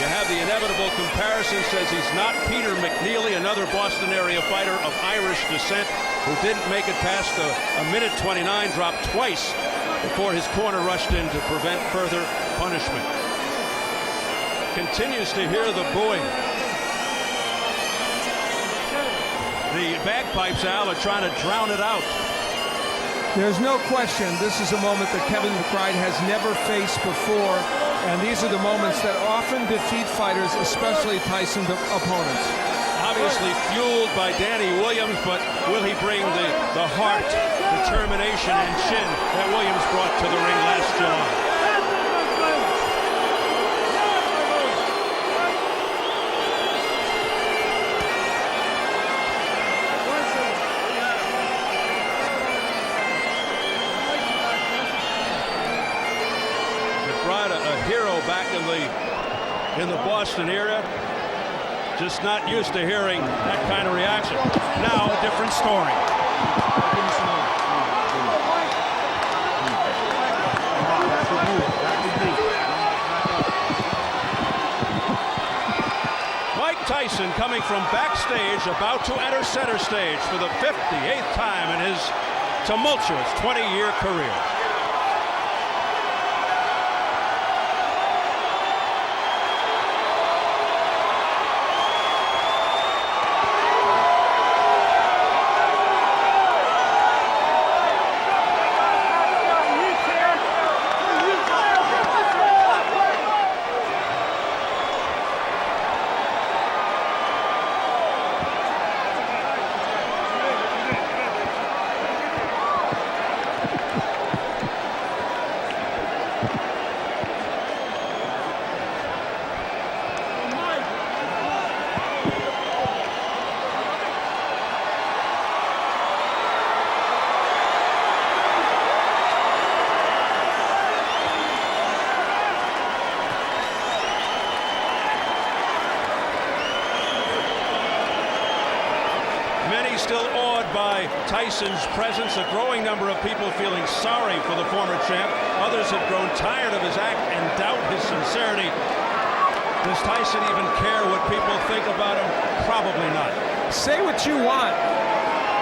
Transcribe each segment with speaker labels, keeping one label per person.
Speaker 1: You have the inevitable comparison, says he's not Peter McNeely, another Boston area fighter of Irish descent who didn't make it past a minute 29, dropped twice before his corner rushed in to prevent further punishment. Continues to hear the booing. The bagpipes, Al, are trying to drown it out.
Speaker 2: There's no question this is a moment that Kevin McBride has never faced before, and these are the moments that often defeat fighters, especially Tyson's opponents.
Speaker 1: Obviously fueled by Danny Williams, but will he bring the heart, determination, and chin that Williams brought to the ring last July? A hero back in the Boston area, just not used to hearing that kind of reaction. Now a different story. Mike Tyson coming from backstage, about to enter center stage for the 58th time in his tumultuous 20-year career. Still awed by Tyson's presence, a growing number of people feeling sorry for the former champ. Others have grown tired of his act and doubt his sincerity. Does Tyson even care what people think about him? Probably not.
Speaker 2: Say what you want.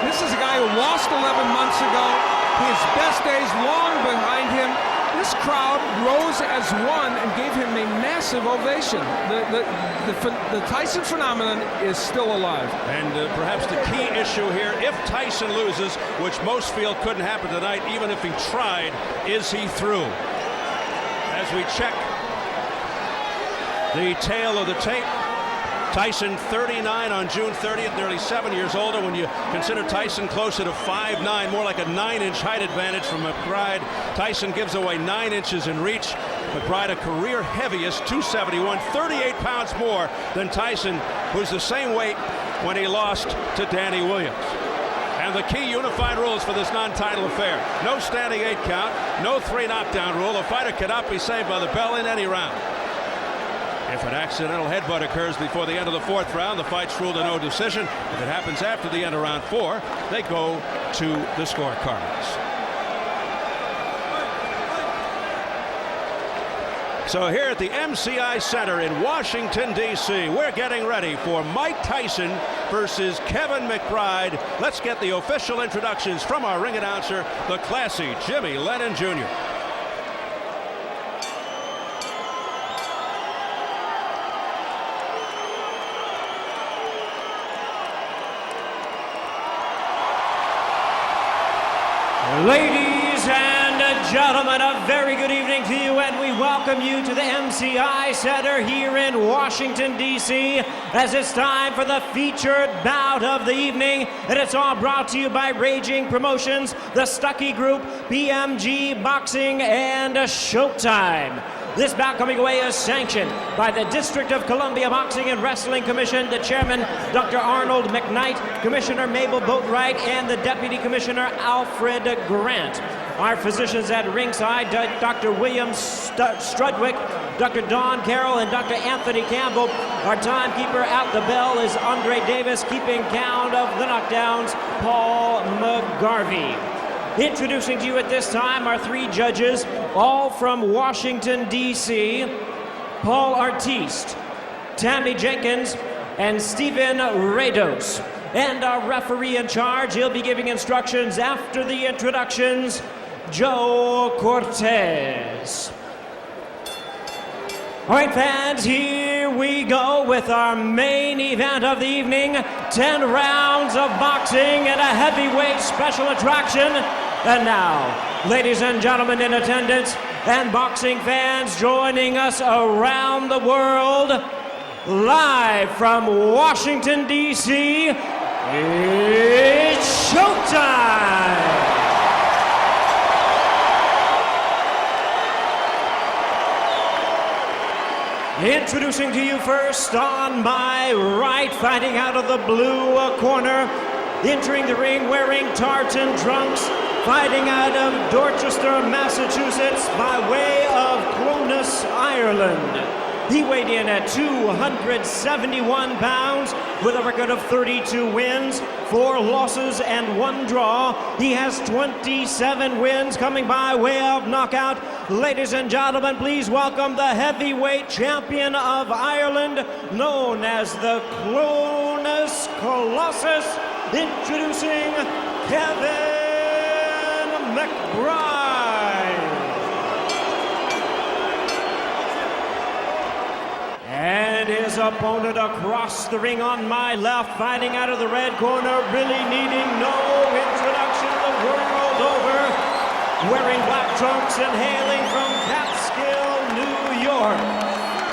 Speaker 2: This is a guy who lost 11 months ago. His best days long behind him. This crowd rose as one and gave him a massive ovation. The Tyson phenomenon is still alive.
Speaker 1: And perhaps the key issue here, if Tyson loses, which most feel couldn't happen tonight, even if he tried, is he through? As we check the tail of the tape, Tyson 39 on June 30th, nearly 7 years older. When you consider Tyson closer to 5'9", more like a 9-inch height advantage from McBride. Tyson gives away 9 inches in reach. McBride a career heaviest, 271, 38 pounds more than Tyson, who's the same weight when he lost to Danny Williams. And the key unifying rules for this non-title affair: no standing 8 count, no 3 knockdown rule. A fighter cannot be saved by the bell in any round. If an accidental headbutt occurs before the end of the 4th round, the fight's ruled a no decision. If it happens after the end of round 4, they go to the scorecards. So here at the MCI Center in Washington, D.C., we're getting ready for Mike Tyson versus Kevin McBride. Let's get the official introductions from our ring announcer, the classy Jimmy Lennon Jr.
Speaker 3: Ladies and gentlemen, a very good evening to you, and we welcome you to the MCI Center here in Washington, D.C., as it's time for the featured bout of the evening, and it's all brought to you by Raging Promotions, the Stuckey Group, BMG Boxing, and Showtime. This bout coming away is sanctioned by the District of Columbia Boxing and Wrestling Commission, the chairman, Dr. Arnold McKnight, Commissioner Mabel Boatwright, and the Deputy Commissioner Alfred Grant. Our physicians at ringside, Dr. William Strudwick, Dr. Don Carroll, and Dr. Anthony Campbell. Our timekeeper at the bell is Andre Davis, keeping count of the knockdowns, Paul McGarvey. Introducing to you at this time our 3 judges, all from Washington, D.C. Paul Artiste, Tammy Jenkins, and Stephen Rados. And our referee in charge, he'll be giving instructions after the introductions, Joe Cortez. All right, fans, here we go with our main event of the evening. 10 rounds of boxing and a heavyweight special attraction. And now, ladies and gentlemen in attendance and boxing fans joining us around the world, live from Washington, D.C., it's showtime! Introducing to you first on my right, fighting out of the blue corner, entering the ring wearing tartan trunks, fighting out of Dorchester, Massachusetts, by way of Clonus, Ireland. He weighed in at 271 pounds with a record of 32 wins, 4 losses, and 1 draw. He has 27 wins coming by way of knockout. Ladies and gentlemen, please welcome the heavyweight champion of Ireland, known as the Clonus Colossus, introducing Kevin McBride. And his opponent across the ring on my left, fighting out of the red corner, really needing no introduction the world over, wearing black trunks and hailing from Catskill, New York.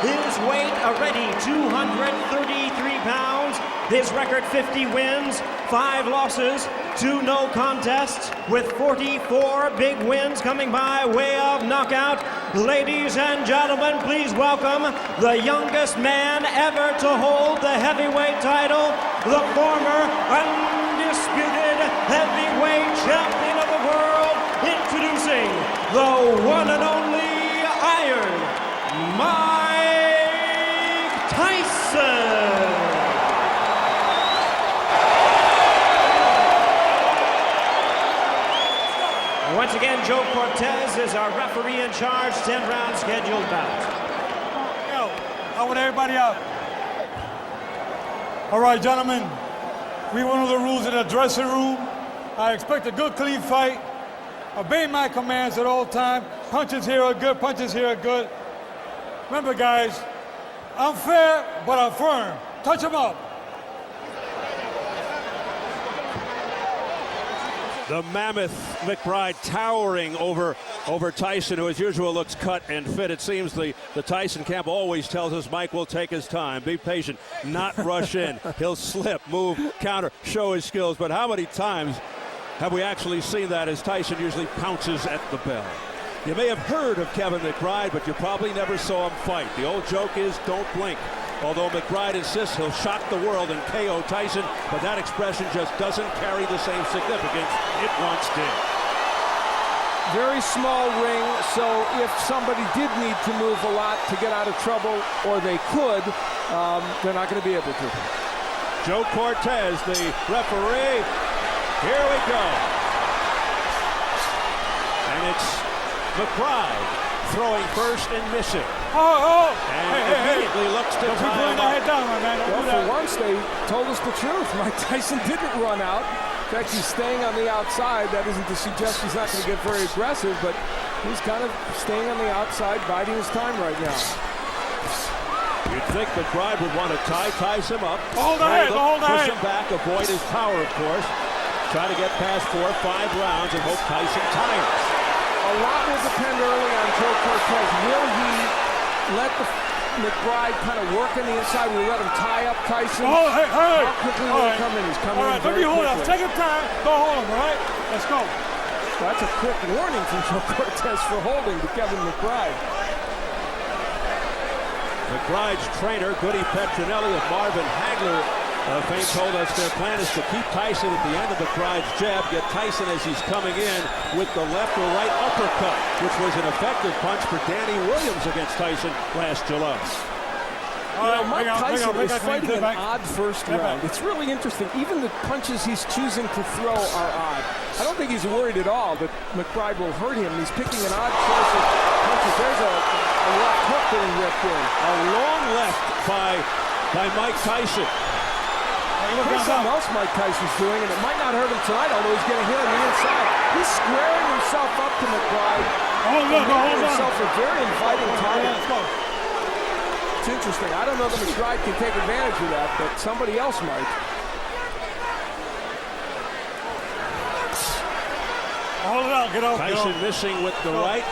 Speaker 3: His weight already 233 pounds. His record 50 wins, 5 losses, 2 no contests, with 44 big wins coming by way of knockout. Ladies and gentlemen, please welcome the youngest man ever to hold the heavyweight title, the former undisputed heavyweight champion of the world, introducing the one and only Iron Mike Tyson. Once again, Joe Cortez is our referee in charge, 10-round scheduled bout.
Speaker 4: Yo, I want everybody out. All right, gentlemen, we went over the rules in the dressing room. I expect a good, clean fight. Obey my commands at all times. Punches here are good, punches here are good. Remember, guys, I'm fair, but I'm firm. Touch them up.
Speaker 1: The mammoth McBride towering over Tyson, who as usual looks cut and fit. It seems the Tyson camp always tells us Mike will take his time, be patient, not rush in. He'll slip, move, counter, show his skills. But how many times have we actually seen that as Tyson usually pounces at the bell? You may have heard of Kevin McBride, but you probably never saw him fight. The old joke is don't blink. Although McBride insists he'll shock the world and KO Tyson, but that expression just doesn't carry the same significance it once did.
Speaker 2: Very small ring, so if somebody did need to move a lot to get out of trouble, or they could, they're not going to be able to.
Speaker 1: Joe Cortez, the referee. Here we go. And it's McBride throwing first and missing. And immediately looks to
Speaker 4: Don't be putting my head down, my man.
Speaker 2: Well, for once, they told us the truth. Mike Tyson didn't run out. In fact, he's staying on the outside. That isn't to suggest he's not going to get very aggressive, but he's kind of staying on the outside, biding his time right now.
Speaker 1: You'd think McBride would want to tie Tyson up.
Speaker 4: Hold the head, hold the
Speaker 1: push
Speaker 4: head.
Speaker 1: him back, avoid his power, of course. Try to get past 4 or 5 rounds and hope Tyson tires.
Speaker 2: A lot will depend early on Joe Cortez. Will he let the McBride kind of work on the inside? Will he let him tie up Tyson?
Speaker 4: Oh, hey.
Speaker 2: How quickly will he come in? He's coming in
Speaker 4: All right, let me
Speaker 2: very
Speaker 4: hold up.
Speaker 2: quickly.
Speaker 4: Take your time. Go hold him, all right? Let's go.
Speaker 2: Well, that's a quick warning from Joe Cortez for holding to Kevin McBride.
Speaker 1: McBride's trainer, Goody Petronelli of Marvin Hagler fame, told us their plan is to keep Tyson at the end of McBride's jab, get Tyson as he's coming in with the left or right uppercut, which was an effective punch for Danny Williams against Tyson last July.
Speaker 2: Mike Tyson is fighting an odd first round. It's really interesting. Even the punches he's choosing to throw are odd. I don't think he's worried at all that McBride will hurt him. He's picking an odd choice of punches. There's a left hook being ripped in.
Speaker 1: A long left by Mike Tyson.
Speaker 2: Here's something else Mike Tyson's doing, and it might not hurt him tonight, although he's getting hit on the inside. He's squaring himself up to McBride. Making himself a very inviting target. It's interesting. I don't know that McBride can take advantage of that, but somebody else might.
Speaker 4: Hold it out, get off.
Speaker 1: Tyson missing with the right.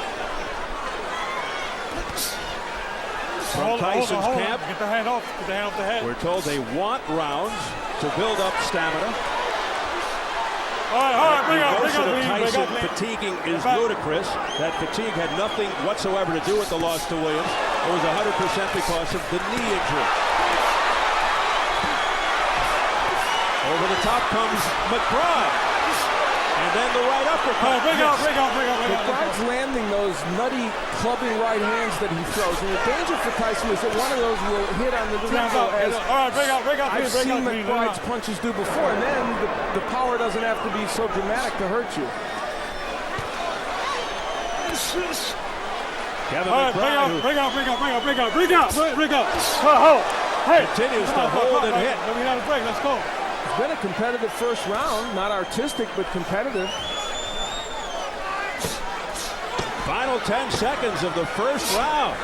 Speaker 1: From Tyson's camp.
Speaker 4: Get the hand off. Get the hand off the head.
Speaker 1: We're told they want rounds to build up stamina.
Speaker 4: All right, bring up,
Speaker 1: Tyson fatiguing is ludicrous. That fatigue had nothing whatsoever to do with the loss to Williams. It was 100% because of the knee injury. Over the top comes McBride. And then the right uppercut.
Speaker 4: Bring up.
Speaker 2: McBride's landing those nutty clubbing right hands that he throws. And the danger for Tyson is that one of those will hit on the tempo, as
Speaker 4: all right, bring up.
Speaker 2: I've seen McBride's punches do before. And then the power doesn't have to be so dramatic to hurt you.
Speaker 1: Kevin
Speaker 4: McBride. Bring up. Hey.
Speaker 1: Continues to hold and hit.
Speaker 4: Let me have a break. Let's go.
Speaker 2: It's been a competitive first round, not artistic, but competitive.
Speaker 1: Final 10 seconds of the first round.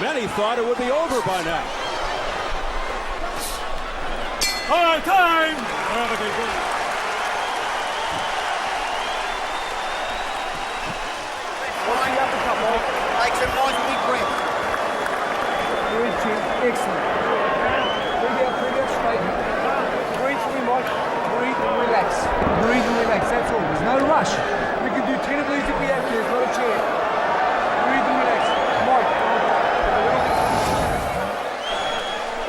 Speaker 1: Many thought it would be over by now.
Speaker 4: All right, time.
Speaker 5: Tyson, nice deep breath.
Speaker 6: Excellent. Breathe out straight. Breathe for me, Mike. Breathe and relax. Breathe and relax, that's all. There's no rush. We can do 10 of these if we have to. There's not a chance. Breathe and relax. Mike.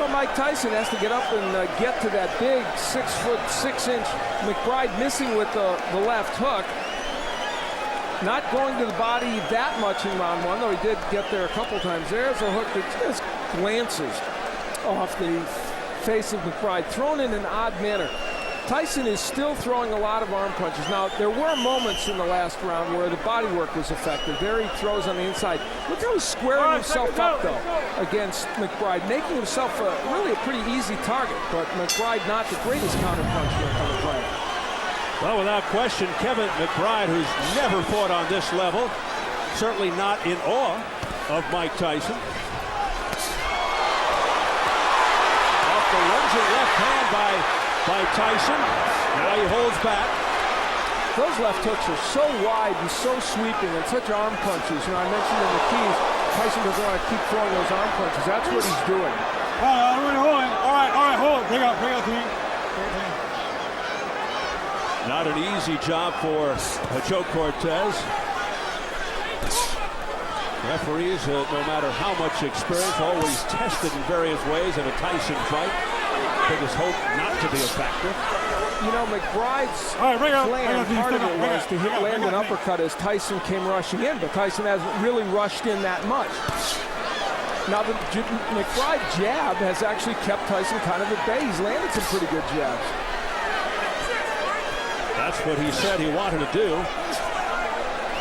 Speaker 2: Well, Mike Tyson has to get up and get to that big 6'6" McBride, missing with the left hook. Not going to the body that much in round one, though he did get there a couple times. There's a hook that just glances off the face of McBride, thrown in an odd manner. Tyson is still throwing a lot of arm punches. Now, there were moments in the last round where the body work was effective. There he throws on the inside. Look how he's squaring himself up, though, against McBride, making himself really a pretty easy target, but McBride not the greatest counterpuncher on the planet.
Speaker 1: Well, without question, Kevin McBride, who's never fought on this level, certainly not in awe of Mike Tyson. Off the lunging left hand by Tyson. Now he holds back.
Speaker 2: Those left hooks are so wide and so sweeping and such arm punches. You know, I mentioned in the keys, Tyson doesn't want to keep throwing those arm punches. That's what he's doing.
Speaker 4: All right, hold it. Bring up, clean.
Speaker 1: Not an easy job for Joe Cortez. Referees, no matter how much experience, always tested in various ways in a Tyson fight. Biggest hope not to be a factor.
Speaker 2: You know, McBride's plan, part of it was to land an uppercut as Tyson came rushing in, but Tyson hasn't really rushed in that much. Now, the McBride jab has actually kept Tyson kind of at bay. He's landed some pretty good jabs.
Speaker 1: That's what he said he wanted to do,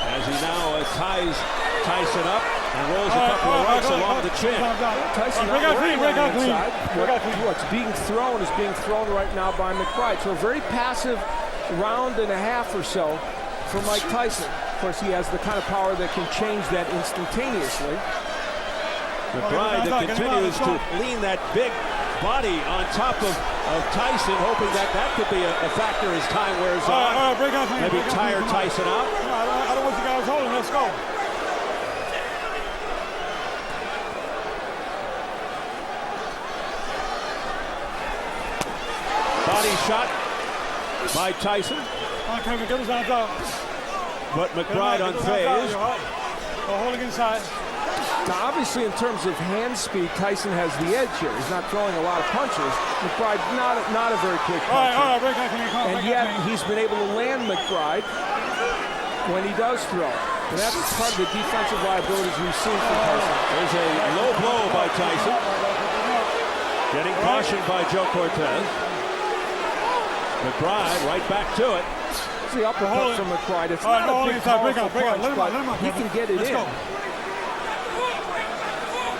Speaker 1: as he now ties Tyson up and rolls a couple of rights along the chin.
Speaker 2: Tyson not working on the inside. What's being thrown is being thrown right now by McBride. So a very passive round and a half or so for Mike Tyson. Of course, he has the kind of power that can change that instantaneously.
Speaker 1: McBride that continues to lean that big body on top of Tyson, hoping that could be a factor as time wears on. Maybe tire Tyson out.
Speaker 4: I don't want you guys holding. Let's go.
Speaker 1: Body shot by Tyson. But McBride unfazed.
Speaker 4: Holding inside.
Speaker 2: Now, obviously, in terms of hand speed, Tyson has the edge here. He's not throwing a lot of punches. McBride, not a very quick puncher. And yet, he's been able to land McBride when he does throw. And that's part of the defensive liabilities we've seen from Tyson.
Speaker 1: There's a low blow by Tyson. Getting cautioned by Joe Cortez. McBride right back to it.
Speaker 2: It's the uppercut from McBride. It's not a big, powerful punch, but he can get it in.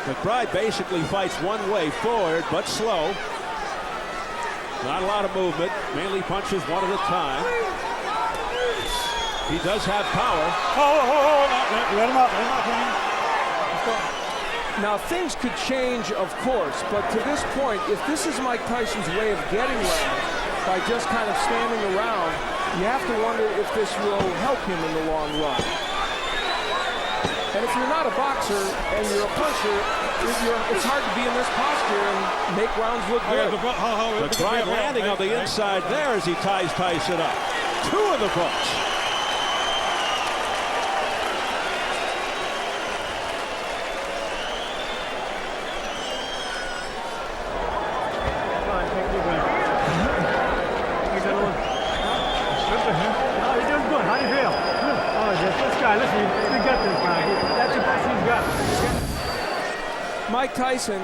Speaker 1: McBride basically fights one way, forward, but slow. Not a lot of movement, mainly punches one at a time. He does have power.
Speaker 4: Let him up, King.
Speaker 2: Now, things could change, of course, but to this point, if this is Mike Tyson's way of getting rounds by just kind of standing around, you have to wonder if this will help him in the long run. And if you're not a boxer and you're a puncher, it's hard to be in this posture and make rounds look good.
Speaker 1: McBride landing on the inside there as he ties Tyson up. 2 in the books.
Speaker 2: Mike Tyson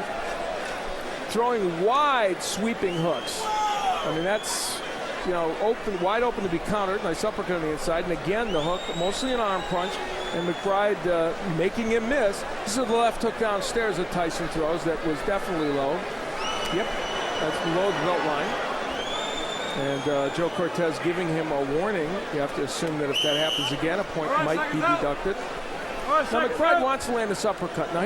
Speaker 2: throwing wide sweeping hooks. I mean, that's, you know, wide open to be countered. Nice uppercut on the inside. And again, the hook, mostly an arm punch. And McBride making him miss. This is the left hook downstairs that Tyson throws that was definitely low. Yep, that's below the belt line. And Joe Cortez giving him a warning. You have to assume that if that happens again, a point might be deducted. Now, McBride wants to land this uppercut. Now,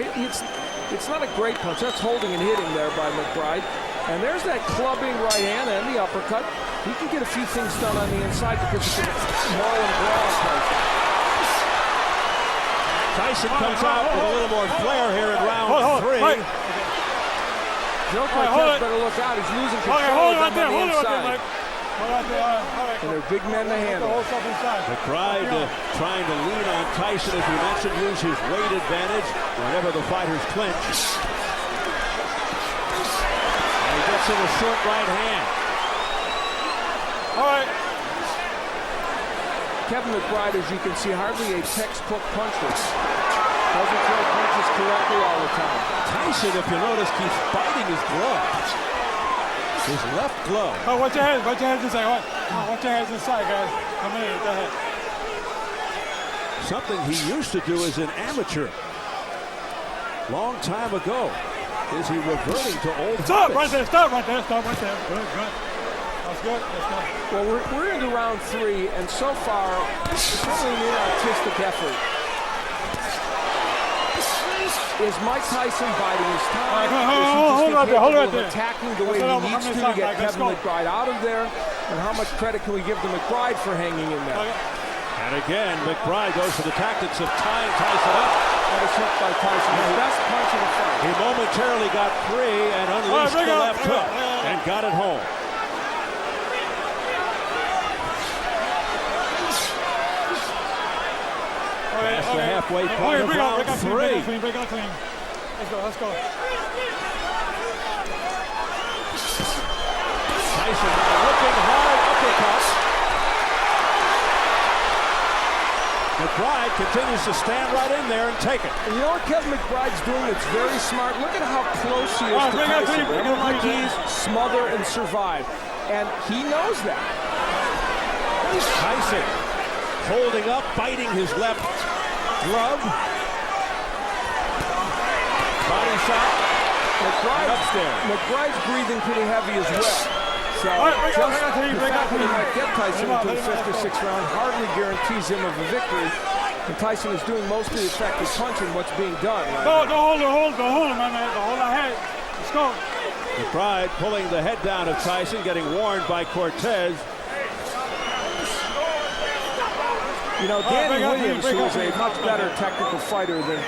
Speaker 2: it's not a great punch. That's holding and hitting there by McBride. And there's that clubbing right hand and the uppercut. He can get a few things done on the inside because he can maul and brawl Tyson.
Speaker 1: Tyson comes out with a little more flair here in round 3.
Speaker 2: Joe Cortez better look out. He's losing control of them on the inside. And they're big men to handle.
Speaker 1: McBride trying to lean on Tyson, as we mentioned, use his weight advantage whenever the fighters clinch. And he gets in a short right hand.
Speaker 4: All right.
Speaker 2: Kevin McBride, as you can see, hardly a textbook puncher. Doesn't throw punches correctly all the time.
Speaker 1: Tyson, if you notice, keeps biting his glove. His left glove.
Speaker 4: Oh, watch your hands. Watch your hands inside. Watch your hands inside, guys. Come in. Go ahead.
Speaker 1: Something he used to do as an amateur. Long time ago. Is he reverting to old
Speaker 4: Stop
Speaker 1: habits?
Speaker 4: right there. Stop right there. Stop right there. Good, good. That's good. That's good.
Speaker 2: Well, we're into round 3, and so far, it's certainly an artistic effort. Is Mike Tyson biding his time?
Speaker 4: Hold right there.
Speaker 2: Attacking the way he needs to get Kevin McBride out of there? And how much credit can we give to McBride for hanging in there?
Speaker 1: And again, McBride goes for the tactics of tying Tyson up.
Speaker 2: That was hooked by Tyson. His best punch in the fight.
Speaker 1: He momentarily got free and unleashed the left hook and got it home. Past the halfway point of round 3.
Speaker 4: Break out clean. Let's go, let's go.
Speaker 1: Tyson looking hard uppercut. McBride continues to stand right in there and take it.
Speaker 2: And you know what Kevin McBride's doing that's very smart? Look at how close he is to Tyson. Remember, like he's smother and survive. And he knows that.
Speaker 1: Tyson holding up, biting his left glove. Body shot.
Speaker 2: McBride's breathing pretty heavy as well. So just the fact that he might get Tyson into the 5th or 6th round hardly guarantees him of a victory. And Tyson is doing mostly effective punching what's being done. Right
Speaker 4: Don't hold him, man. Don't hold our head. Let's go.
Speaker 1: McBride pulling the head down of Tyson, getting warned by Cortez.
Speaker 2: You know, Danny Williams, who is a much better technical fighter than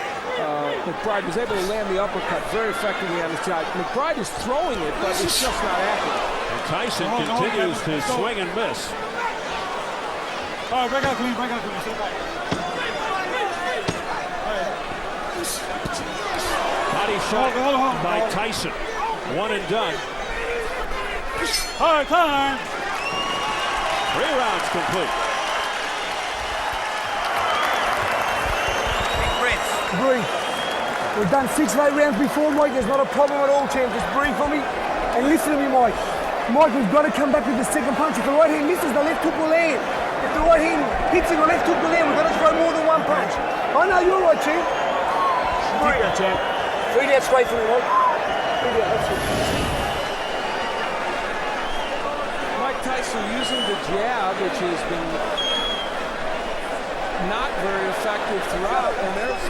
Speaker 2: McBride, was able to land the uppercut very effectively on his side. McBride is throwing it, but it's just not accurate.
Speaker 1: And Tyson continues to swing and miss.
Speaker 4: All right, break out clean.
Speaker 1: Body shot by Tyson. One and done.
Speaker 4: All right, time.
Speaker 1: 3 rounds complete.
Speaker 6: Breathe. We've done 6 late rounds before, Mike. There's not a problem at all, champ. Just breathe for me and listen to me, Mike. Mike, we've got to come back with the second punch. If the right hand misses, the left hook will land. If the right hand hits him, the left hook will land. We've got to throw more than one punch. I know you're right, champ. Breathe.
Speaker 4: Champ.
Speaker 6: Feed out straight through, Mike. Feed out, that's it.
Speaker 2: Mike Tyson using the jab, which has been not very effective throughout, and there's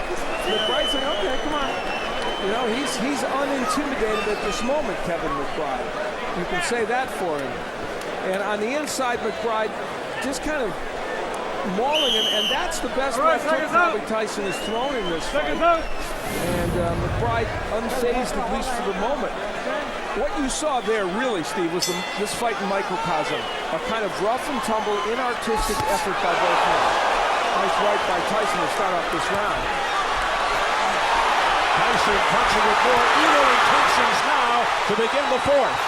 Speaker 2: McBride saying, okay, come on. You know, he's unintimidated at this moment, Kevin McBride. You can say that for him. And on the inside, McBride just kind of mauling him, and that's the best left hook probably Tyson has thrown in this fight. And McBride unfazed, at least for the moment. What you saw there, really, Steve, was this fight in microcosm. A kind of rough and tumble, inartistic effort by both men. Nice right by Tyson to start off this round.
Speaker 1: Tyson punching with more evil intentions now to begin the fourth.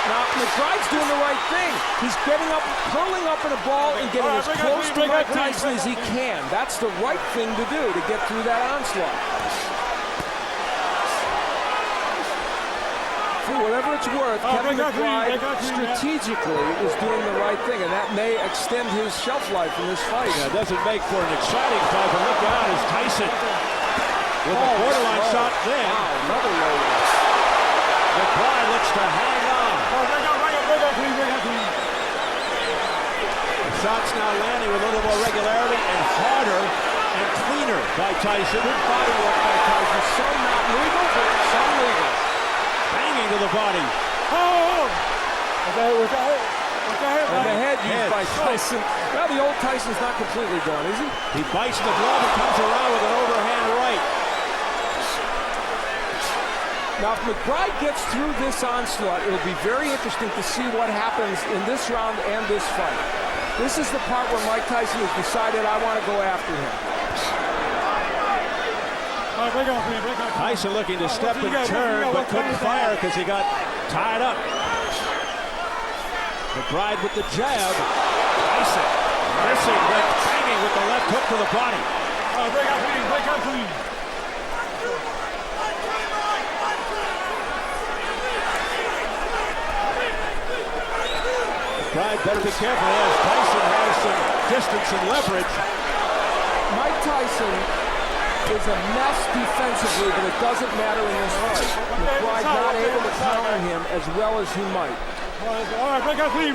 Speaker 2: Now, McBride's doing the right thing. He's getting up, curling up in a ball and getting as close to Mike Tyson as he can. That's the right thing to do to get through that onslaught. For whatever it's worth, Kevin McBride strategically is doing the right thing, and that may extend his shelf life in this fight.
Speaker 1: Yeah, it doesn't make for an exciting fight, but look out as Tyson with a borderline shot then.
Speaker 2: Wow, another low one.
Speaker 1: McBride looks to hang on. The shots now landing with a little more regularity and harder and cleaner by Tyson.
Speaker 2: Good body work by Tyson. Some not legal, but some legal.
Speaker 1: Banging to the body.
Speaker 2: And the head used by Tyson. Well, the old Tyson's not completely gone, is he?
Speaker 1: He bites the glove and comes around with an overhand right.
Speaker 2: Now, if McBride gets through this onslaught, it'll be very interesting to see what happens in this round and this fight. This is the part where Mike Tyson has decided, I want to go after him.
Speaker 1: Tyson looking to step and turn, but couldn't fire because he got tied up. McBride with the jab. Tyson missing, but banging with the left hook to the body. McBride better be careful as Tyson has some distance and leverage.
Speaker 2: Mike Tyson is a mess defensively, but it doesn't matter in this fight. McBride not able to counter him as well as he might.
Speaker 4: All right, break out clean.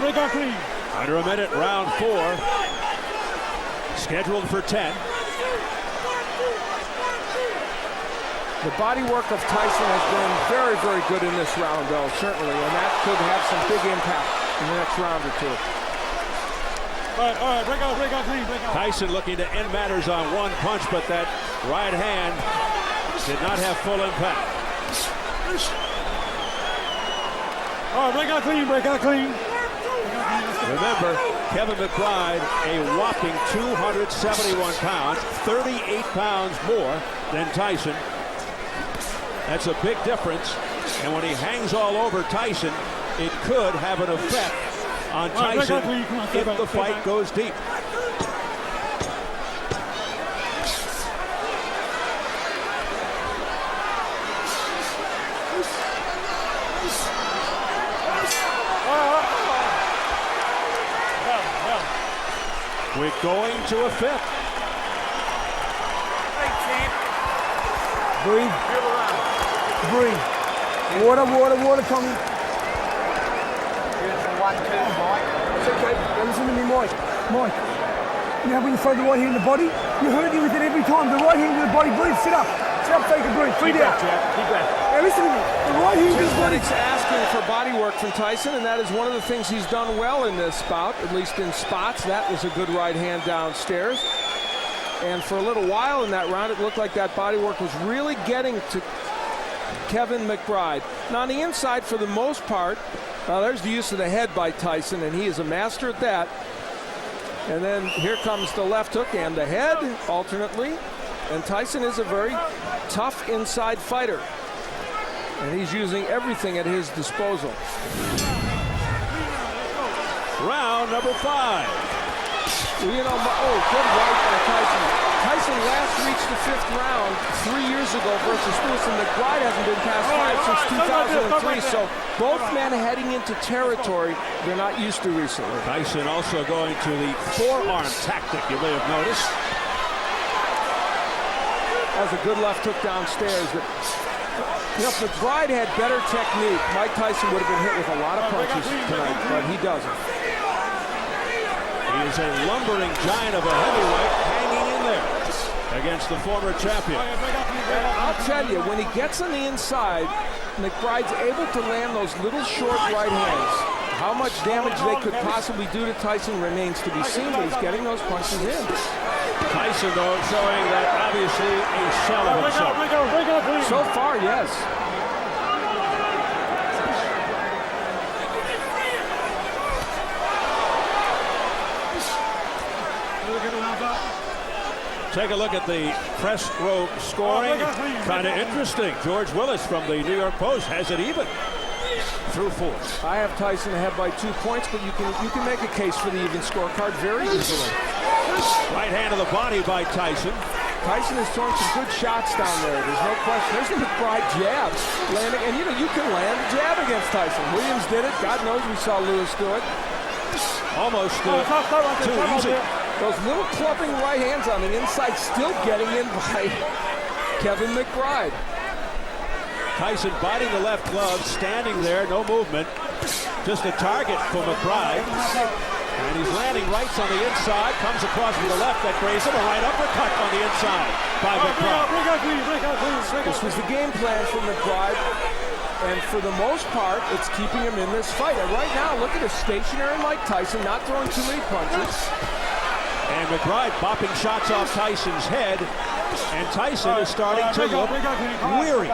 Speaker 1: Under a minute, round 4. Scheduled for 10.
Speaker 2: The body work of Tyson has been very, very good in this round, though, certainly, and that could have some big impact in the next round or two.
Speaker 4: All right, break out clean.
Speaker 1: Tyson looking to end matters on one punch, but that right hand did not have full impact.
Speaker 4: All right, break out clean.
Speaker 1: Remember, Kevin McBride, a whopping 271 pounds, 38 pounds more than Tyson. That's a big difference. And when he hangs all over Tyson, it could have an effect on Tyson if the fight goes deep. We're going to a 5th.
Speaker 6: Breathe. Water, Tommy.
Speaker 5: Beautiful 1-2, Mike.
Speaker 6: It's okay. Now listen to me, Mike. You know when you throw the right hand in the body? You're hurting with it every time. The right hand in the body. Breathe. Sit up, so you can breathe. Breathe out.
Speaker 4: Deep breath.
Speaker 6: Now listen to me. The right hand in the body.
Speaker 2: It's asking for body work from Tyson, and that is one of the things he's done well in this bout, at least in spots. That was a good right hand downstairs. And for a little while in that round, it looked like that body work was really getting to Kevin McBride. Now on the inside, for the most part, there's the use of the head by Tyson, and he is a master at that. And then here comes the left hook and the head alternately. And Tyson is a very tough inside fighter. And he's using everything at his disposal.
Speaker 1: Round number 5.
Speaker 2: Well, you know, good right by Tyson. Tyson last reached the 5th round 3 years ago versus Lewis, and McBride hasn't been past 5 since 2003. So both men heading into territory they're not used to recently.
Speaker 1: Tyson also going to the forearm tactic, you may have noticed.
Speaker 2: That was a good left hook downstairs. You know, if McBride had better technique, Mike Tyson would have been hit with a lot of punches tonight, but he doesn't.
Speaker 1: He is a lumbering giant of a heavyweight hanging in there against the former champion.
Speaker 2: And I'll tell you, when he gets on the inside, McBride's able to land those little short right hands. How much damage they could possibly do to Tyson remains to be seen, but he's getting those punches in.
Speaker 1: Tyson, though, showing that obviously a shell of himself.
Speaker 2: So far, yes.
Speaker 1: Take a look at the press row scoring. Kind of interesting. George Willis from the New York Post has it even through 4.
Speaker 2: I have Tyson ahead by 2 points, but you can make a case for the even scorecard very easily.
Speaker 1: Right hand of the body by Tyson.
Speaker 2: Tyson is throwing some good shots down there. There's no question. There's the McBride jab landing, and you can land a jab against Tyson. Williams did it. God knows we saw Lewis do it.
Speaker 1: Almost too easy.
Speaker 2: Those little clubbing right hands on the inside still getting in by Kevin McBride.
Speaker 1: Tyson biting the left glove, standing there, no movement. Just a target for McBride. And he's landing rights on the inside, comes across with the left that grazes him, a right uppercut on the inside by McBride.
Speaker 2: This was the game plan for McBride, and for the most part, it's keeping him in this fight. And right now, look at a stationary Mike Tyson, not throwing too many punches.
Speaker 1: And McBride bopping shots off Tyson's head, and Tyson is starting to look weary.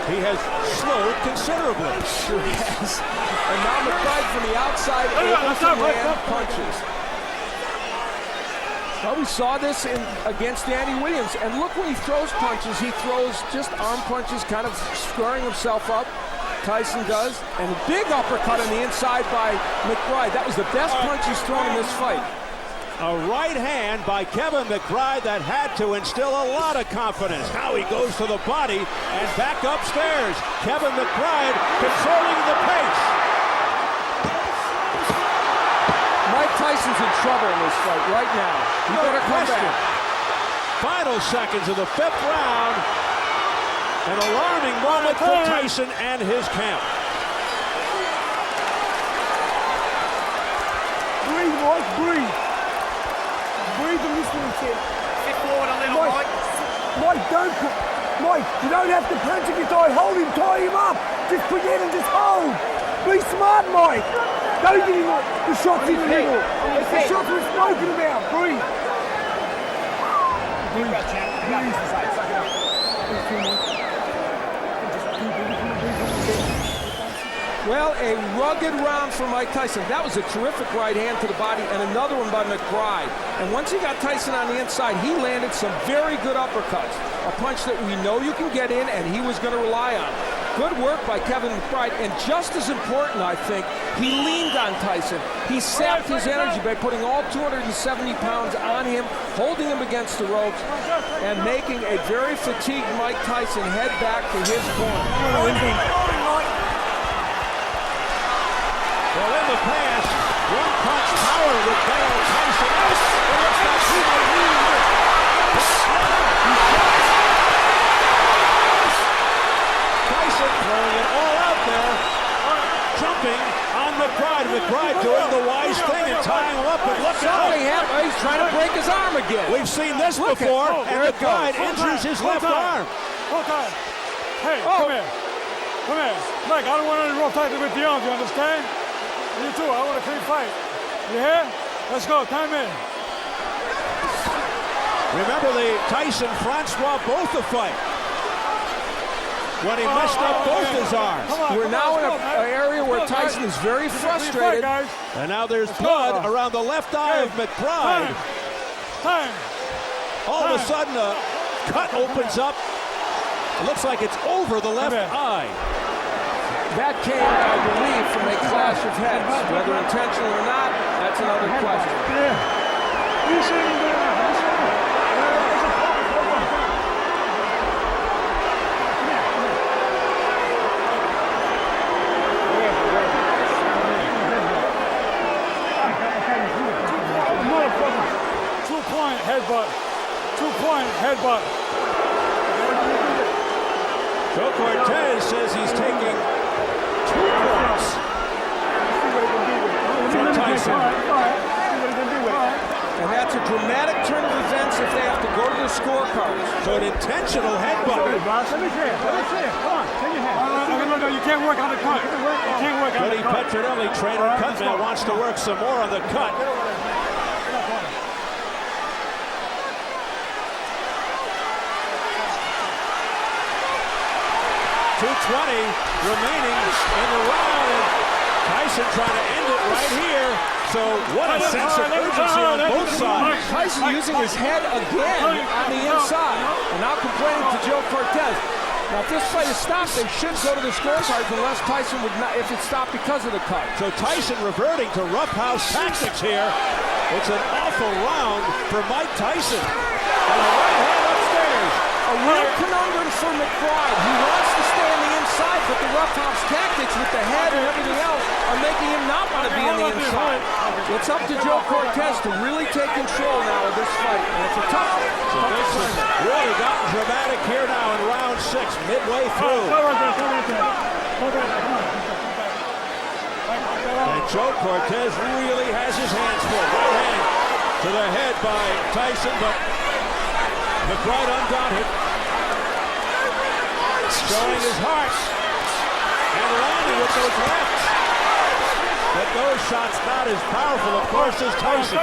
Speaker 1: He has slowed considerably.
Speaker 2: Sure has. And now McBride from the outside able to land punches. Well, we saw this against Danny Williams, and look when he throws punches, he throws just arm punches, kind of squaring himself up. Tyson does, and a big uppercut on the inside by McBride. That was the best punch he's thrown in this fight.
Speaker 1: A right hand by Kevin McBride that had to instill a lot of confidence. Now he goes to the body and back upstairs. Kevin McBride controlling the pace.
Speaker 2: Mike Tyson's in trouble in this fight right now. He better come back.
Speaker 1: Final seconds of the 5th round. An alarming moment for Tyson and his camp.
Speaker 6: Breathe, Mike, breathe. Breathe and listen to him.
Speaker 5: Sit forward a little, Mike.
Speaker 6: Mike, Mike, you don't have to punch if you hold him, tie him up. Just forget and just hold. Be smart, Mike. Don't give him the shots in the middle. It's the shots we're spoken about. Breathe.
Speaker 5: Breathe.
Speaker 2: Well, a rugged round for Mike Tyson. That was a terrific right hand to the body, and another one by McBride. And once he got Tyson on the inside, he landed some very good uppercuts. A punch that we know you can get in, and he was going to rely on. Good work by Kevin McBride, and just as important, I think, he leaned on Tyson. He sapped his energy by putting all 270 pounds on him, holding him against the ropes, and making a very fatigued Mike Tyson head back to his corner.
Speaker 1: Well, in the past, one-punch power would bail Tyson out. It looks like he might lead. Tyson throwing it all out there, jumping on McBride. McBride doing the wise thing and tying him up, but look out.
Speaker 2: He's trying to break his arm again.
Speaker 1: We've seen this before, and McBride injures his left arm.
Speaker 4: Hey, come here. Come here. Mike, I don't want any rough fighting with the arms, you understand? You too, I want a clean fight. You hear? Let's go, time in.
Speaker 1: Remember the Tyson-Francois Botha fight when he messed up both his arms.
Speaker 2: We're now in an area where Tyson is very frustrated.
Speaker 1: And now there's blood around the left eye of McBride. All of a sudden, a cut opens up. It looks like it's over the left eye.
Speaker 2: That came, I believe, from a clash of heads. Whether intentional or not, that's another question.
Speaker 4: headbutt. 2-point headbutt.
Speaker 1: Joe Cortez says he's taking 2 points from Tyson.
Speaker 2: And that's a dramatic turn of events if they have to go to the scorecards.
Speaker 1: So an intentional headbutt.
Speaker 4: Let me see it. Come on, take your hand. No, you can't work on the cut. You can't work on the cut.
Speaker 1: Petronelli, trainer Cutman, wants to work some more on the cut. 2:20 remaining in the round, and Tyson trying to end it right here. So what a sense of urgency on both sides.
Speaker 2: Tyson using his head again on the inside, and now complaining to Joe Cortez. Now, if this fight is stopped, they should go to the scorecards unless Tyson would not, if it's stopped because of the cut.
Speaker 1: So Tyson reverting to roughhouse tactics here. It's an awful round for Mike Tyson. And a right hand upstairs.
Speaker 2: A real conundrum for McBride. He wants to stay on the inside, but the roughhouse tactics with the head and everything else are making him not want to be on the inside. It's up to Joe Cortez to really take control now of this fight, and it's a tough assignment.
Speaker 1: Really gotten dramatic here now in round 6, midway through. And Joe Cortez really has his hands full. Right hand to the head by Tyson, but McBride undaunted, showing his heart and landing with those lefts. But those shots not as powerful, of course, as Tyson.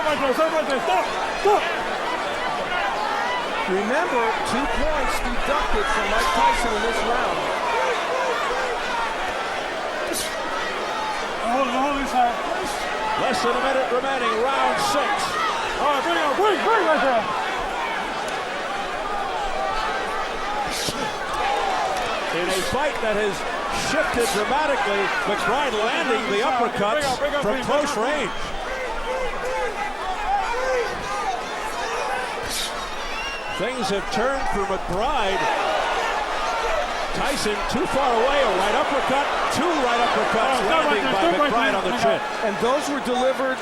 Speaker 2: Remember, 2 points deducted from Mike Tyson in this round.
Speaker 4: Hold inside.
Speaker 1: Less than a minute remaining, round 6.
Speaker 4: All right, bring right there.
Speaker 1: In a fight that has shifted dramatically, McBride landing the uppercuts from close range. Things have turned for McBride. Tyson too far away, a right uppercut, 2 right uppercuts landing by McBride on the chin.
Speaker 2: And those were delivered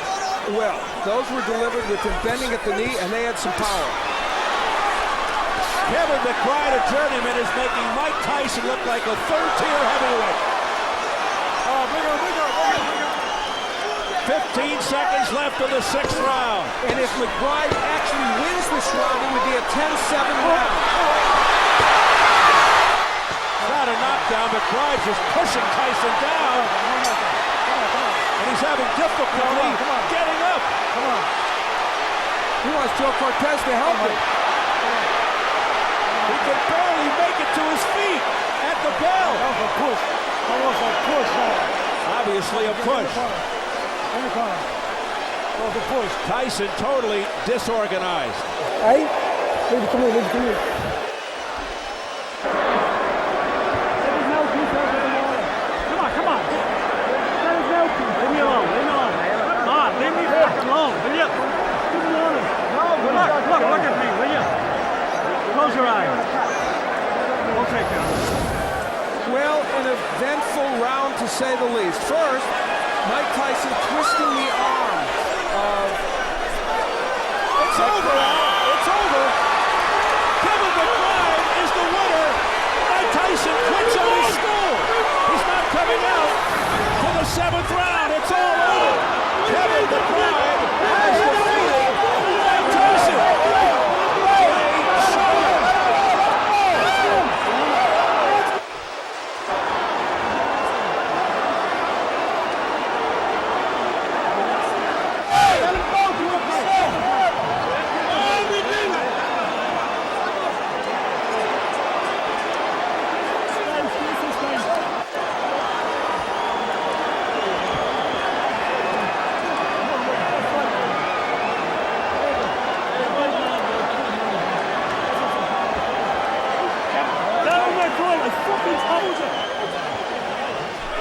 Speaker 2: well. Those were delivered with him bending at the knee, and they had some power.
Speaker 1: Kevin McBride, a journeyman, is making Mike Tyson look like a third-tier heavyweight. 15 seconds left in the 6th round.
Speaker 2: And if McBride actually wins this round, it would be a 10-7 round.
Speaker 1: Not a knockdown. McBride just pushing Tyson down. And he's having difficulty getting up.
Speaker 2: He wants Joe Cortez to help him.
Speaker 1: He can barely make it to his feet at the bell.
Speaker 4: Almost a push.
Speaker 1: Obviously a push. Tyson totally disorganized.
Speaker 6: Hey, come here.
Speaker 4: Come on. Leave me alone. Come on, leave me alone. Will you? Look at me, will you? Close your eyes. We'll take care of it.
Speaker 2: Well, an eventful round to say the least. First, Mike Tyson twisting the arm of...
Speaker 1: It's over now. It's over. Kevin McBride is the winner. Mike Tyson quits on his stool. He's not coming out for the 7th round. It's all over. Kevin McBride has defeated Mike Tyson.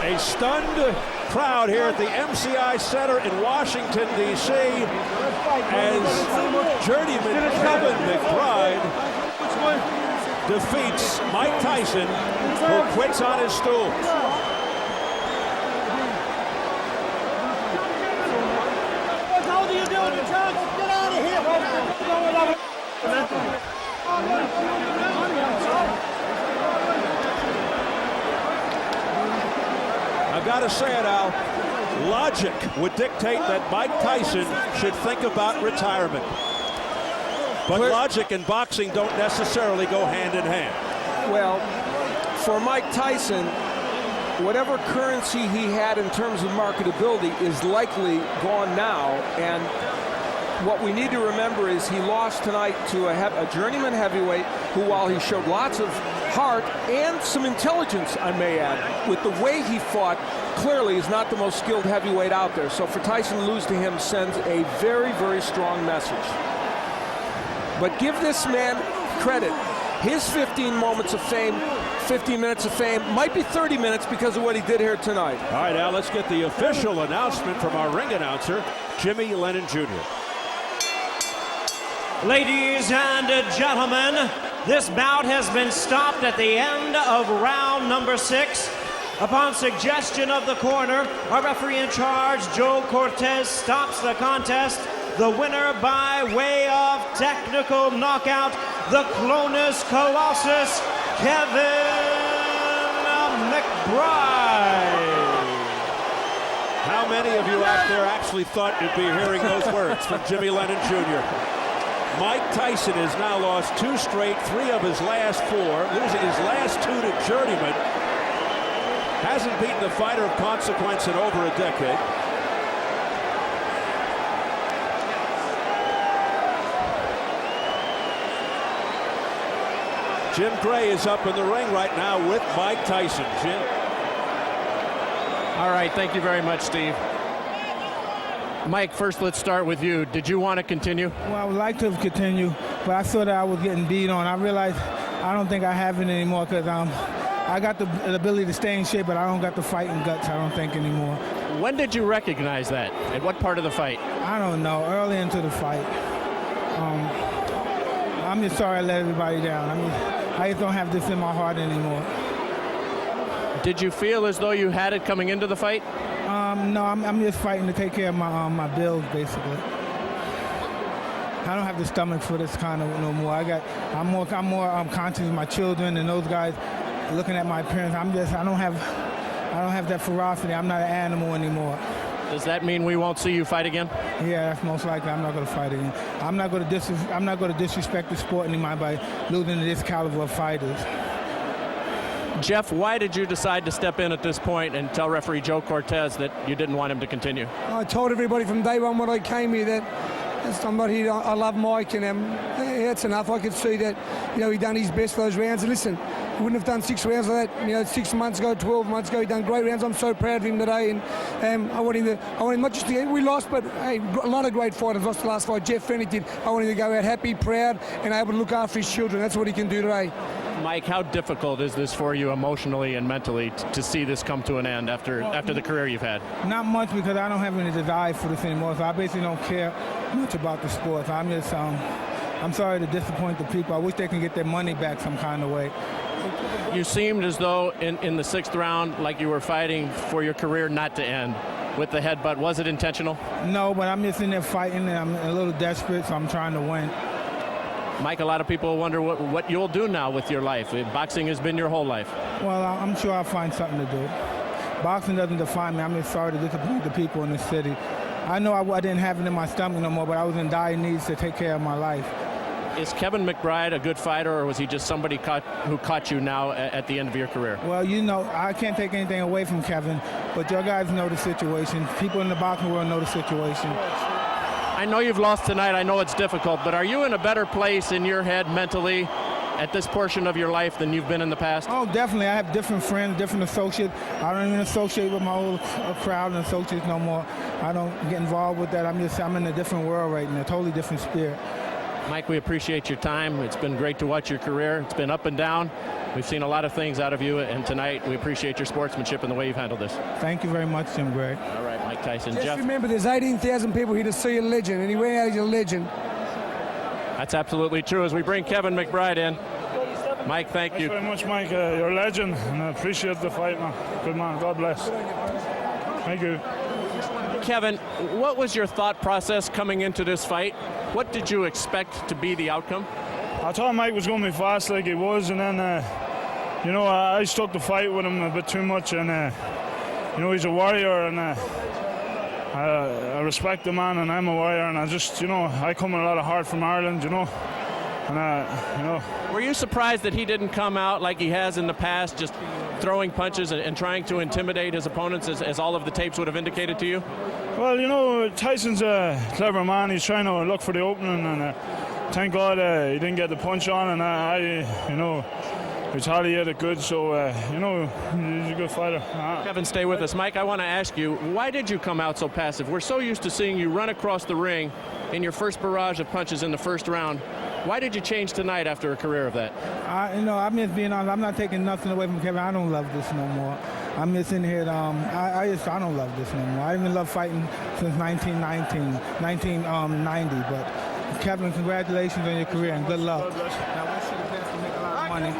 Speaker 1: A stunned crowd here at the MCI Center in Washington, D.C. as journeyman Kevin McBride defeats Mike Tyson, who quits on his stool.
Speaker 5: What the hell are you doing, John? Get out of here!
Speaker 1: got to say it, Al. Logic would dictate that Mike Tyson should think about retirement. But logic and boxing don't necessarily go hand in hand.
Speaker 2: Well, for Mike Tyson, whatever currency he had in terms of marketability is likely gone now. And what we need to remember is he lost tonight to a journeyman heavyweight who, while he showed lots of heart and some intelligence, I may add, with the way he fought, clearly is not the most skilled heavyweight out there. So for Tyson to lose to him sends a very, very strong message. But give this man credit. His 15 moments of fame, 15 minutes of fame, might be 30 minutes because of what he did here tonight.
Speaker 1: All right, Al, let's get the official announcement from our ring announcer, Jimmy Lennon Jr.
Speaker 3: Ladies and gentlemen, this bout has been stopped at the end of round number 6. Upon suggestion of the corner, our referee in charge, Joe Cortez, stops the contest. The winner by way of technical knockout, the Clonus Colossus, Kevin McBride.
Speaker 1: How many of you out there actually thought you'd be hearing those words from Jimmy Lennon Jr.? Mike Tyson has now lost 2 straight, 3 of his last 4, losing his last 2 to journeyman. Hasn't beaten a fighter of consequence in over a decade. Jim Gray is up in the ring right now with Mike Tyson. Jim.
Speaker 7: All right, thank you very much, Steve. Mike, first let's start with you. Did you want to continue?
Speaker 6: Well, I would like to continue, but I saw that I was getting beat on. I realized I don't think I have it anymore because I got the ability to stay in shape, but I don't got the fighting guts, I don't think, anymore.
Speaker 7: When did you recognize that? At what part of the fight?
Speaker 6: I don't know, early into the fight. I'm just sorry I let everybody down. I just don't have this in my heart anymore.
Speaker 7: Did you feel as though you had it coming into the fight?
Speaker 6: No, I'm just fighting to take care of my bills, basically. I don't have the stomach for this kind of no more. I'm more conscious of my children and those guys looking at my appearance. I don't have that ferocity. I'm not an animal anymore.
Speaker 7: Does that mean we won't see you fight again?
Speaker 6: Yeah, that's most likely. I'm not going to fight again. I'm not going to disrespect the sport anymore by losing to this caliber of fighters.
Speaker 7: Jeff, why did you decide to step in at this point and tell referee Joe Cortez that you didn't want him to continue?
Speaker 8: I told everybody from day one when I came here that I'm not here. I love Mike, and that's enough. I could see that, he done his best for those rounds. And listen, he wouldn't have done 6 rounds like that, 6 months ago, 12 months ago. He done great rounds. I'm so proud of him today, and I want him not just to. We lost, but hey, a lot of great fighters lost the last fight. Jeff Fennick did. I want him to go out happy, proud, and able to look after his children. That's what he can do today.
Speaker 7: Mike, how difficult is this for you emotionally and mentally to see this come to an end after the career you've had?
Speaker 6: Not much, because I don't have any desire for this anymore, so I basically don't care much about the sport. I'm just, I'm sorry to disappoint the people. I wish they can get their money back some kind of way.
Speaker 7: You seemed as though in the 6th round like you were fighting for your career not to end with the headbutt. Was it intentional?
Speaker 6: No, but I'm just in there fighting, and I'm a little desperate, so I'm trying to win.
Speaker 7: Mike, a lot of people wonder what you'll do now with your life. Boxing has been your whole life.
Speaker 6: Well, I'm sure I'll find something to do. Boxing doesn't define me. I'm just sorry to disappoint the people in the city. I know I didn't have it in my stomach no more, but I was in dire needs to take care of my life.
Speaker 7: Is Kevin McBride a good fighter, or was he just somebody who caught you now at the end of your career?
Speaker 6: Well, I can't take anything away from Kevin, but your guys know the situation. People in the boxing world know the situation.
Speaker 7: I know you've lost tonight. I know it's difficult, but are you in a better place in your head mentally at this portion of your life than you've been in the past?
Speaker 6: Oh, definitely. I have different friends, different associates. I don't even associate with my old crowd and associates no more. I don't get involved with that. I'm in a different world right now, a totally different spirit.
Speaker 7: Mike, we appreciate your time. It's been great to watch your career. It's been up and down. We've seen a lot of things out of you, and tonight we appreciate your sportsmanship and the way you've handled this.
Speaker 6: Thank you very much, Jim Gray.
Speaker 7: All right, Mike Tyson.
Speaker 8: Just
Speaker 7: Jeff?
Speaker 8: remember, there's 18,000 people here to see a legend, and he went out as a legend.
Speaker 7: That's absolutely true. As we bring Kevin McBride in, Mike, thank you.
Speaker 4: Thanks very much, Mike. You're a legend, and I appreciate the fight, man. Good man. God bless. Thank you.
Speaker 7: Kevin, what was your thought process coming into this fight? What did you expect to be the outcome?
Speaker 4: I thought Mike was going to be fast like he was, and then, I stuck the fight with him a bit too much, and
Speaker 9: you know, he's a warrior, and I respect the man, and I'm a warrior, and I just, you know, I come with a lot of heart from Ireland, you know, and you know.
Speaker 7: Were you surprised that he didn't come out like he has in the past, just throwing punches and trying to intimidate his opponents, as all of the tapes would have indicated to you?
Speaker 9: Well, you know, Tyson's a clever man. He's trying to look for the opening, and thank God he didn't get the punch on, and I you know, retaliated good, so you know, he's a good fighter.
Speaker 7: Kevin, stay with us. Mike, I want to ask you, why did you come out so passive? We're so used to seeing you run across the ring in your first barrage of punches in the first round. Why did you change tonight after a career of that?
Speaker 10: You know, I'm just being honest. I'm not taking nothing away from Kevin. I don't love this no more. I'm just in here. I don't love this no more. I even love fighting since 1990. But Kevin, congratulations on your career and good luck. I wish you the best to make a lot of money.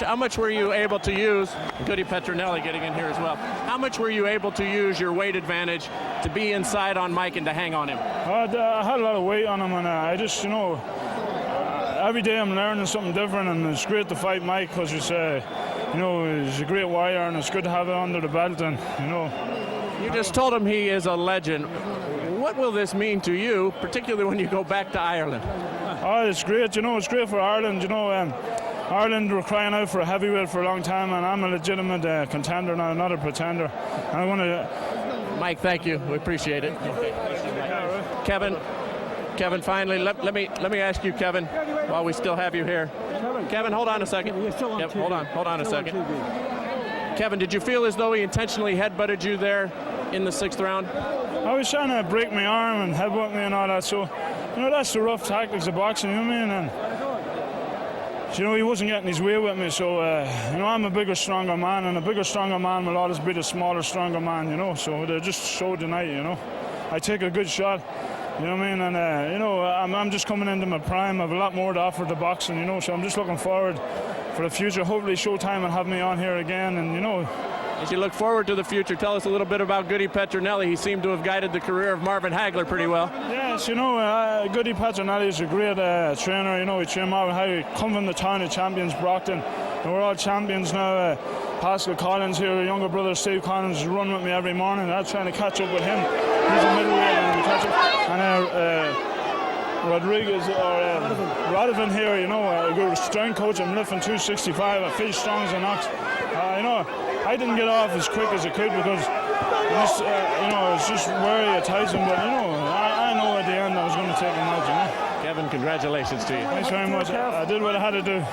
Speaker 7: How much were you able to use? Goody Petronelli getting in here as well. How much were you able to use your weight advantage to be inside on Mike and to hang on him?
Speaker 9: I had a lot of weight on him, and I just, you know, every day I'm learning something different, and it's great to fight Mike because he's, you know, he's a great warrior, and it's good to have it under the belt, and, you know.
Speaker 7: You just told him he is a legend. What will this mean to you, particularly when you go back to Ireland?
Speaker 9: Oh, it's great, you know, it's great for Ireland, you know. Ireland were crying out for a heavyweight for a long time, and I'm a legitimate contender now, not a pretender. And I want to...
Speaker 7: Mike, thank you. We appreciate it. Okay. Kevin, finally, let me ask you, Kevin, while we still have you here. Kevin, hold on a second. Yep, hold on a second. Kevin, did you feel as though he intentionally headbutted you there in the 6th round?
Speaker 9: I was trying to break my arm and headbutt me and all that, so, you know, that's the rough tactics of boxing, you know what I mean? And, you know, he wasn't getting his way with me, so, you know, I'm a bigger, stronger man, and a bigger, stronger man will always be the smaller, stronger man, you know, so they just showed tonight, you know. I take a good shot, you know what I mean, and, you know, I'm just coming into my prime. I have a lot more to offer to boxing, you know, so I'm just looking forward for the future. Hopefully Showtime will have me on here again, and, you know.
Speaker 7: As you look forward to the future, tell us a little bit about Goody Petronelli. He seemed to have guided the career of Marvin Hagler pretty well.
Speaker 9: Yes, you know, Goody Petronelli is a great trainer. You know, he trained Marvin Hagler. Come from the town of champions, Brockton. And we're all champions now. Pascal Collins here, a younger brother, Steve Collins, run with me every morning. I'm trying to catch up with him. He's a middleweight and we catch up. And Rodriguez or Radovan here, you know, a good strength coach. I'm lifting 265. I feel strong as an ox. You know, I didn't get off as quick as I could because this, you know, it's just wary of Tyson. But you know, I know at the end I was going to take him out. You know.
Speaker 7: Kevin, congratulations to you.
Speaker 9: Thanks very much. I did what I had to do.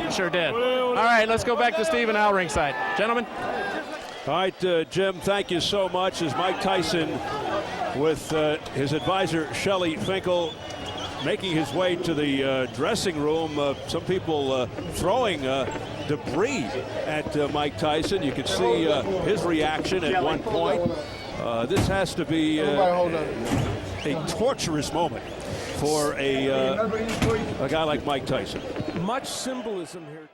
Speaker 7: You sure did. All right, let's go back to Steve and Al ringside, gentlemen.
Speaker 1: All right, Jim, thank you so much. As Mike Tyson with his advisor Shelley Finkel making his way to the dressing room. Some people throwing debris at Mike Tyson. You could see his reaction at one point. This has to be a torturous moment for a guy like Mike Tyson.
Speaker 2: Much symbolism here.